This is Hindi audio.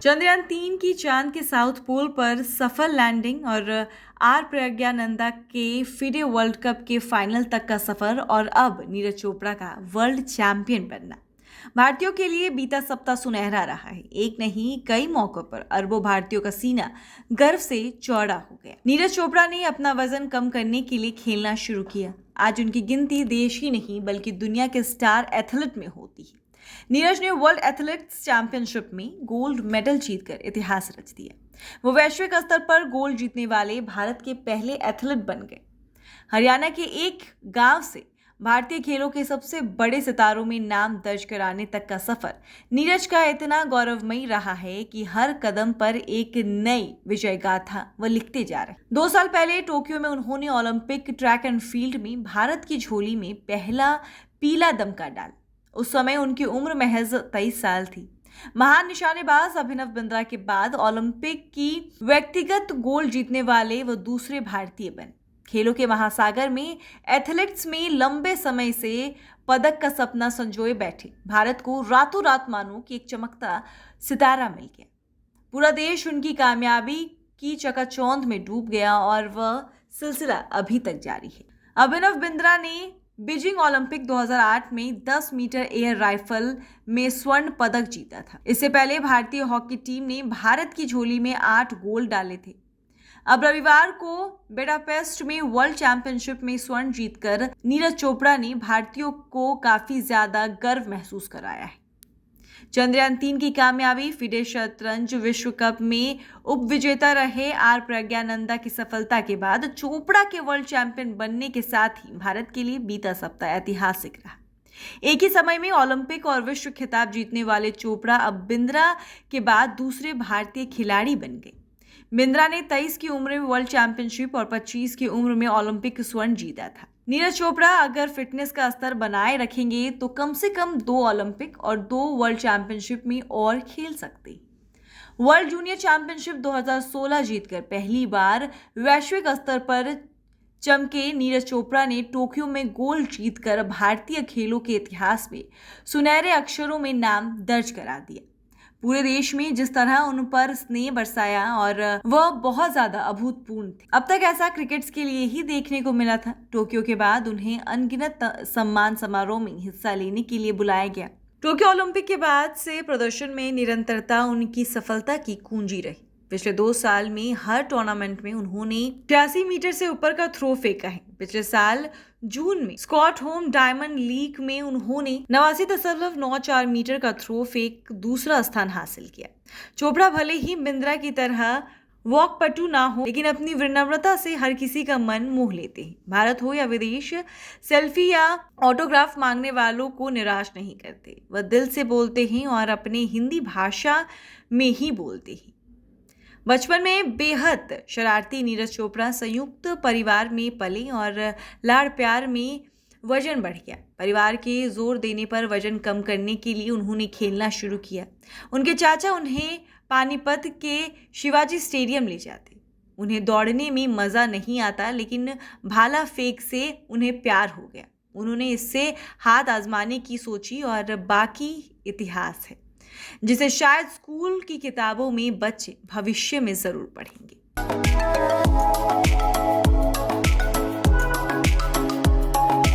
चंद्रयान 3 की चांद के साउथ पोल पर सफल लैंडिंग और आर प्रज्ञानंदा के फिडे वर्ल्ड कप के फाइनल तक का सफर और अब नीरज चोपड़ा का वर्ल्ड चैंपियन बनना भारतीयों के लिए बीता सप्ताह सुनहरा रहा है। एक नहीं कई मौकों पर अरबों भारतीयों का सीना गर्व से चौड़ा हो गया। नीरज चोपड़ा ने अपना वजन कम करने के लिए खेलना शुरू किया। आज उनकी गिनती देश ही नहीं बल्कि दुनिया के स्टार एथलीट में होती है। नीरज ने वर्ल्ड एथलेटिक्स चैंपियनशिप में गोल्ड मेडल जीतकर इतिहास रच दिया। वो वैश्विक स्तर पर गोल्ड जीतने वाले भारत के पहले एथलीट बन गए। हरियाणा के एक गांव से भारतीय खेलों के सबसे बड़े सितारों में नाम दर्ज कराने तक का सफर नीरज का इतना गौरवमयी रहा है कि हर कदम पर एक नई विजय गाथा वो लिखते जा रहे। 2 साल पहले टोक्यो में उन्होंने ओलंपिक ट्रैक एंड फील्ड में भारत की झोली में पहला पीला दमका डाला। उस समय उनकी उम्र महज 23 साल थी। महान निशानेबाज अभिनव बिंद्रा के बाद ओलंपिक की व्यक्तिगत गोल्ड जीतने वाले वो दूसरे भारतीय बने। खेलों के महासागर में एथलेटिक्स में लंबे समय से पदक का सपना संजोए बैठे भारत को रातों रात मानो कि एक चमकता सितारा मिल गया। पूरा देश उनकी कामयाबी की चकाचौंध में डूब गया और वह सिलसिला अभी तक जारी है। अभिनव बिंद्रा ने बीजिंग ओलंपिक 2008 में 10 मीटर एयर राइफल में स्वर्ण पदक जीता था। इससे पहले भारतीय हॉकी टीम ने भारत की झोली में 8 गोल्ड डाले थे। अब रविवार को बुडापेस्ट में वर्ल्ड चैंपियनशिप में स्वर्ण जीतकर नीरज चोपड़ा ने भारतीयों को काफी ज्यादा गर्व महसूस कराया है। चंद्रयान 3 की कामयाबी, फिडे शतरंज विश्व कप में उप विजेता रहे आर प्रज्ञानंदा की सफलता के बाद चोपड़ा के वर्ल्ड चैंपियन बनने के साथ ही भारत के लिए बीता सप्ताह ऐतिहासिक रहा। एक ही समय में ओलंपिक और विश्व खिताब जीतने वाले चोपड़ा अब बिंद्रा के बाद दूसरे भारतीय खिलाड़ी बन गए। बिंद्रा ने 23 की उम्र में वर्ल्ड चैंपियनशिप और 25 की उम्र में ओलंपिक स्वर्ण जीता था। नीरज चोपड़ा अगर फिटनेस का स्तर बनाए रखेंगे तो कम से कम 2 ओलंपिक और 2 वर्ल्ड चैंपियनशिप में और खेल सकते हैं। वर्ल्ड जूनियर चैंपियनशिप 2016 जीतकर पहली बार वैश्विक स्तर पर चमके नीरज चोपड़ा ने टोक्यो में गोल्ड जीतकर भारतीय खेलों के इतिहास में सुनहरे अक्षरों में नाम दर्ज करा दिया। पूरे देश में जिस तरह उन पर स्नेह बरसाया और वह बहुत ज्यादा अभूतपूर्व थे। अब तक ऐसा क्रिकेट्स के लिए ही देखने को मिला था। टोक्यो के बाद उन्हें अनगिनत सम्मान समारोह में हिस्सा लेने के लिए बुलाया गया। टोक्यो ओलंपिक के बाद से प्रदर्शन में निरंतरता उनकी सफलता की कुंजी रही। पिछले 2 साल में हर टूर्नामेंट में उन्होंने 86 मीटर से ऊपर का थ्रो फेंका है। पिछले साल जून में स्कॉटहोम डायमंड लीग में उन्होंने 89.94 मीटर का थ्रो फेंक दूसरा स्थान हासिल किया। चोपड़ा भले ही बिंद्रा की तरह वॉक पटु ना हो, लेकिन अपनी विनम्रता से हर किसी का मन मोह लेते हैं। भारत हो या विदेश, सेल्फी या ऑटोग्राफ मांगने वालों को निराश नहीं करते। वह दिल से बोलते हैं और अपने हिंदी भाषा में ही बोलते हैं। बचपन में बेहद शरारती नीरज चोपड़ा संयुक्त परिवार में पले और लाड़ प्यार में वजन बढ़ गया। परिवार के जोर देने पर वजन कम करने के लिए उन्होंने खेलना शुरू किया। उनके चाचा उन्हें पानीपत के शिवाजी स्टेडियम ले जाते। उन्हें दौड़ने में मज़ा नहीं आता, लेकिन भाला फेंक से उन्हें प्यार हो गया। उन्होंने इससे हाथ आजमाने की सोची और बाकी इतिहास है, जिसे शायद स्कूल की किताबों में बच्चे भविष्य में जरूर पढ़ेंगे।